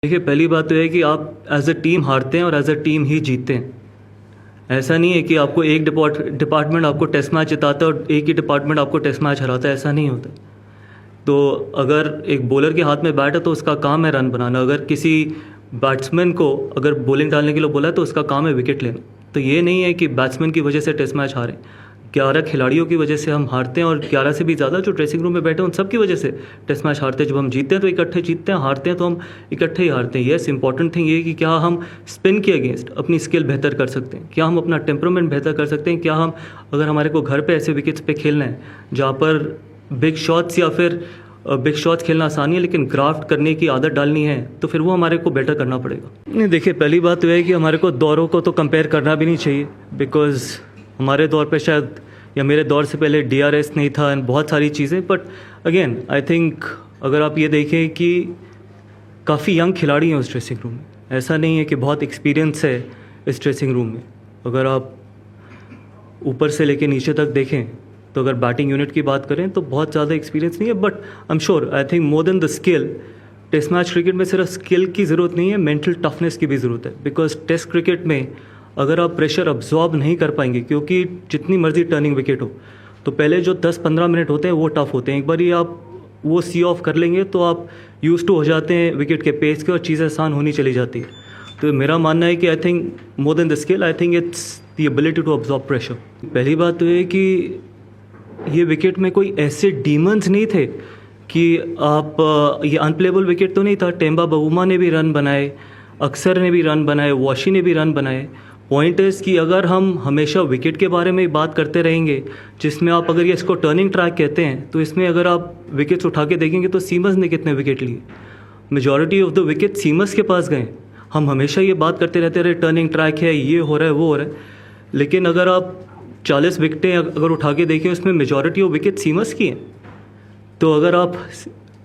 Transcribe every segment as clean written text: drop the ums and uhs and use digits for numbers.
देखिए, पहली बात तो है कि आप एज अ टीम हारते हैं और एज अ टीम ही जीतते हैं। ऐसा नहीं है कि आपको एक डिपार्टमेंट आपको टेस्ट मैच जिताता है और एक ही डिपार्टमेंट आपको टेस्ट मैच हराता है, ऐसा नहीं होता। तो अगर एक बॉलर के हाथ में बैट है तो उसका काम है रन बनाना। अगर किसी बैट्समैन को अगर बॉलिंग डालने के लिए बोला है तो उसका काम है विकेट लेना। तो ये नहीं है कि बैट्समैन की वजह से टेस्ट मैच हारे। 11 खिलाड़ियों की वजह से हम हारते हैं और 11 से भी ज़्यादा जो ड्रेसिंग रूम में बैठे हैं उन सब की वजह से टेस्ट मैच हारते हैं। जब हम जीतते हैं तो इकट्ठे जीतते हैं, हारते हैं तो हम इकट्ठे ही हारते हैं। येस, इंपॉर्टेंट थिंग ये कि क्या हम स्पिन के अगेंस्ट अपनी स्किल बेहतर कर सकते हैं, क्या हम अपना टेम्परामेंट बेहतर कर सकते हैं, क्या हम अगर हमारे को घर पर ऐसे विकेट्स पे खेलना है जहाँ पर बिग शॉट्स या फिर बिग शॉट्स खेलना आसानी है लेकिन ग्राफ्ट करने की आदत डालनी है तो फिर वो हमारे को बेटर करना पड़ेगा। नहीं, देखिए, पहली बात तो है कि हमारे को दौरों को तो कंपेयर करना भी नहीं चाहिए, बिकॉज हमारे दौर पे शायद या मेरे दौर से पहले DRS नहीं था एंड बहुत सारी चीज़ें। बट अगेन आई थिंक अगर आप ये देखें कि काफ़ी यंग खिलाड़ी हैं उस ड्रेसिंग रूम में, ऐसा नहीं है कि बहुत एक्सपीरियंस है इस ड्रेसिंग रूम में। अगर आप ऊपर से लेके नीचे तक देखें तो अगर बैटिंग यूनिट की बात करें तो बहुत ज़्यादा एक्सपीरियंस नहीं है। But I am sure, I think more than the skill, test match cricket में सिर्फ स्किल की ज़रूरत नहीं है, मेंटल टफनेस की भी ज़रूरत है। बिकॉज टेस्ट क्रिकेट में अगर आप प्रेशर अब्जॉर्ब नहीं कर पाएंगे, क्योंकि जितनी मर्जी टर्निंग विकेट हो तो पहले जो 10-15 मिनट होते हैं वो टफ होते हैं। एक बार ही आप वो सी ऑफ कर लेंगे तो आप यूज टू हो जाते हैं विकेट के पेस के और चीज़ें आसान होनी चली जाती है। तो मेरा मानना है कि I think more than the skill, I think it's the ability to absorb pressure. पहली बात तो है कि ये विकेट में कोई ऐसे डीमंस नहीं थे कि आप ये अनप्लेबल विकेट तो नहीं था। टेम्बा बवुमा ने भी रन बनाए, अक्सर ने भी रन बनाए, वॉशी ने भी रन बनाए। पॉइंट इज़ कि अगर हम हमेशा विकेट के बारे में बात करते रहेंगे, जिसमें आप अगर ये इसको टर्निंग ट्रैक कहते हैं, तो इसमें अगर आप विकेट्स उठा के देखेंगे तो सीमस ने कितने विकेट लिए, मेजॉरिटी ऑफ द विकेट सीमस के पास गए। हम हमेशा ये बात करते रहते रहे टर्निंग ट्रैक है, ये हो रहा है, वो हो रहा है, लेकिन अगर आप 40 विकेटें अगर उठा के देखें उसमें मेजॉरिटी ऑफ विकेट सीमर्स की हैं। तो अगर आप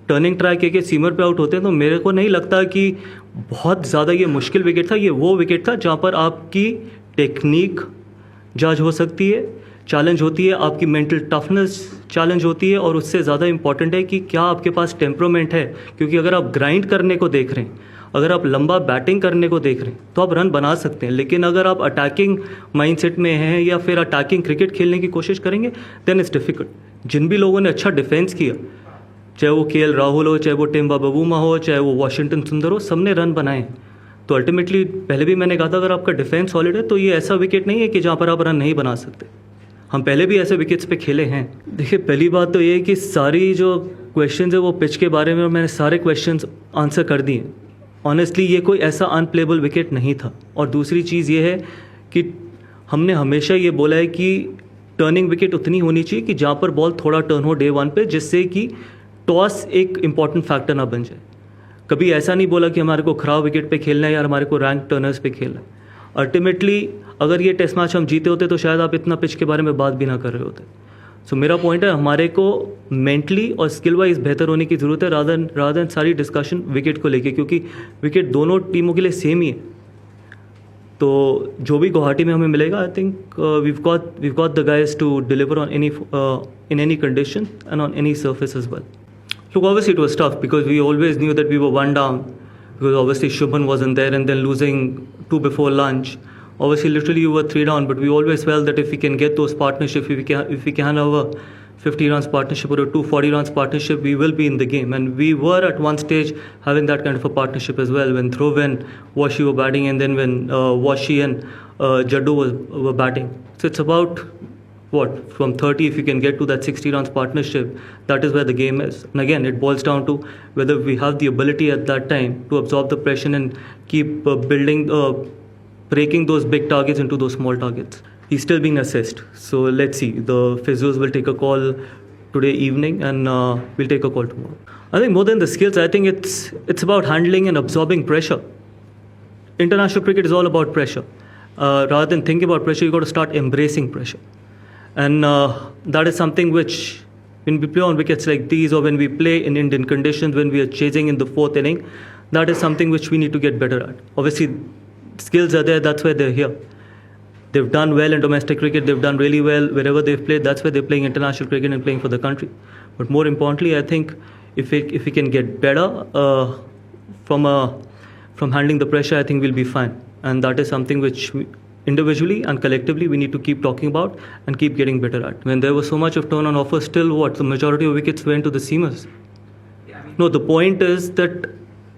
टर्निंग ट्राई के सीमर पे आउट होते हैं तो मेरे को नहीं लगता कि बहुत ज़्यादा ये मुश्किल विकेट था। ये वो विकेट था जहाँ पर आपकी टेक्निक जज हो सकती है, चैलेंज होती है, आपकी मेंटल टफनेस चैलेंज होती है, और उससे ज़्यादा इंपॉर्टेंट है कि क्या आपके पास टेम्परामेंट है। क्योंकि अगर आप ग्राइंड करने को देख रहे हैं, अगर आप लंबा बैटिंग करने को देख रहे हैं तो आप रन बना सकते हैं, लेकिन अगर आप अटैकिंग माइंडसेट में हैं या फिर अटैकिंग क्रिकेट खेलने की कोशिश करेंगे देन इट्स डिफिकल्ट। जिन भी लोगों ने अच्छा डिफेंस किया, चाहे वो KL राहुल हो, चाहे वो टेम्बा बवुमा हो, चाहे वो वॉशिंगटन सुंदर हो, सबने रन बनाए। तो अल्टीमेटली पहले भी मैंने कहा था अगर आपका डिफेंस सॉलिड है तो ये ऐसा विकेट नहीं है कि जहाँ पर आप रन नहीं बना सकते। हम पहले भी ऐसे विकेट्स पे खेले हैं। देखिए, पहली बात तो ये कि सारी जो क्वेश्चंस है वो पिच के बारे में, और मैंने सारे क्वेश्चंस आंसर कर दिए। ऑनेस्टली ये कोई ऐसा अनप्लेबल विकेट नहीं था। और दूसरी चीज़ ये है कि हमने हमेशा ये बोला है कि टर्निंग विकेट उतनी होनी चाहिए कि जहाँ पर बॉल थोड़ा टर्न हो डे 1 पे, जिससे कि टॉस एक इंपॉर्टेंट फैक्टर ना बन जाए। कभी ऐसा नहीं बोला कि हमारे को खराब विकेट पे खेलना है या हमारे को रैंक टर्नर्स पे खेलना है। अल्टीमेटली अगर ये टेस्ट मैच हम जीते होते तो शायद आप इतना पिच के बारे में बात भी ना कर रहे होते। सो मेरा पॉइंट है, हमारे को मेंटली और स्किल वाइज बेहतर होने की ज़रूरत है रादर देन सारी डिस्कशन विकेट को लेके, क्योंकि विकेट दोनों टीमों के लिए सेम ही है। तो जो भी गुवाहाटी में हमें मिलेगा, I think we've got the guys to deliver on in any condition and on any surface as well. Look, obviously it was tough because we always knew that we were 1 down, because obviously Shubman wasn't there, and then losing 2 before lunch. Obviously, literally you were 3 down, but we always felt that if we can get those partnerships, if we can have a 50 runs partnership or a 240 runs partnership, we will be in the game. And we were at one stage having that kind of a partnership as well, when Dhruv and Washi were batting, and then when Washi and Jaddu were batting. So it's about from 30, if you can get to that 60 runs partnership, that is where the game is. And again, it boils down to whether we have the ability at that time to absorb the pressure and keep breaking those big targets into those small targets. He's still being assessed, so let's see. The physios will take a call today evening, and we'll take a call tomorrow. I think more than the skills, I think it's about handling and absorbing pressure. International cricket is all about pressure. Rather than thinking about pressure, you got to start embracing pressure. And that is something which, when we play on wickets like these, or when we play in Indian conditions, when we are chasing in the 4th inning, that is something which we need to get better at. Obviously, skills are there, that's why they're here. They've done well in domestic cricket, they've done really well wherever they've played, that's why they're playing international cricket and playing for the country. But more importantly, I think if we can get better from a from handling the pressure, I think we'll be fine. And that is something which individually and collectively we need to keep talking about and keep getting better at. When there was so much of turn on offer, still what? The majority of wickets went to the seamers. No, the point is that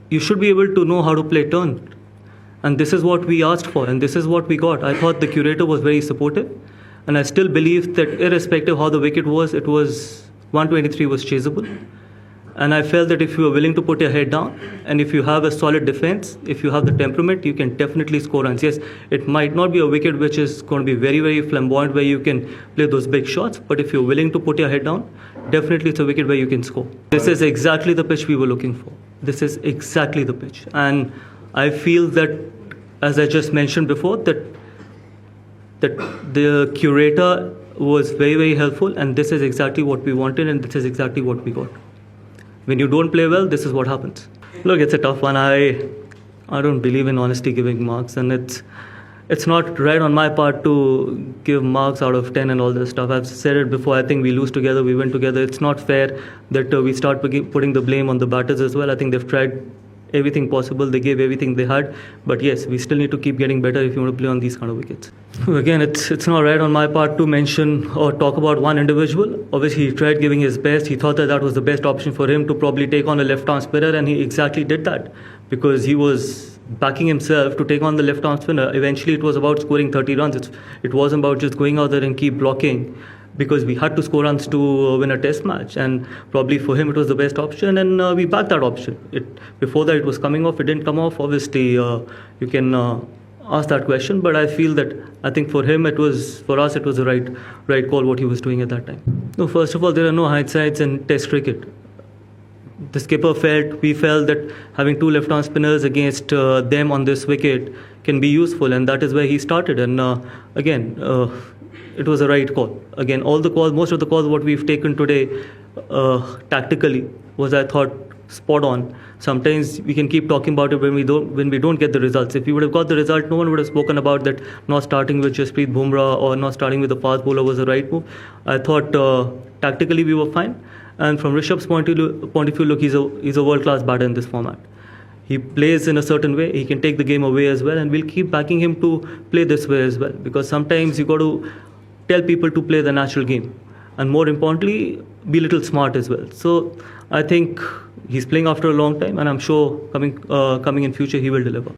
you should be able to know how to play turn. And this is what we asked for, and this is what we got. I thought the curator was very supportive, and I still believe that irrespective how the wicket was, it was 123 was chaseable. And I felt that if you are willing to put your head down, and if you have a solid defense, if you have the temperament, you can definitely score runs. Yes, it might not be a wicket which is going to be very, very flamboyant where you can play those big shots, but if you're willing to put your head down, definitely it's a wicket where you can score. This is exactly the pitch we were looking for. This is exactly the pitch. And I feel that, as I just mentioned before, that the curator was very, very helpful, and this is exactly what we wanted, and this is exactly what we got. When you don't play well, this is what happens. Look, it's a tough one. I don't believe in honestly giving marks, and it's not right on my part to give marks out of 10 and all this stuff. I've said it before. I think we lose together, we win together. It's not fair that we start putting the blame on the batters as well. I think they've tried everything possible. They gave everything they had. But yes, we still need to keep getting better if you want to play on these kind of wickets. Again, it's not right on my part to mention or talk about one individual. Obviously, he tried giving his best. He thought that was the best option for him to probably take on a left-arm spinner, and he exactly did that because he was backing himself to take on the left-arm spinner. Eventually, it was about scoring 30 runs. It wasn't about just going out there and keep blocking, because we had to score runs to win a test match, and probably for him it was the best option, and we backed that option. Before that it was coming off, it didn't come off. Obviously, you can ask that question, but I feel that I think for him for us it was the right call what he was doing at that time. No, first of all, there are no hindsights in Test cricket. The skipper we felt that having two left-arm spinners against them on this wicket can be useful, and that is where he started. And again, it was a right call. Again, most of the calls what we've taken today tactically was, I thought, spot on. Sometimes we can keep talking about it when we don't get the results. If we would have got the result, no one would have spoken about that. Not starting with Jasprit Bumrah or not starting with the fast bowler was the right move. I thought tactically we were fine. And from Rishabh's point of view, look, he's a world-class batter in this format. He plays in a certain way. He can take the game away as well, and we'll keep backing him to play this way as well. Because sometimes you got to tell people to play the natural game, and more importantly, be a little smart as well. So I think he's playing after a long time, and I'm sure coming in future he will deliver.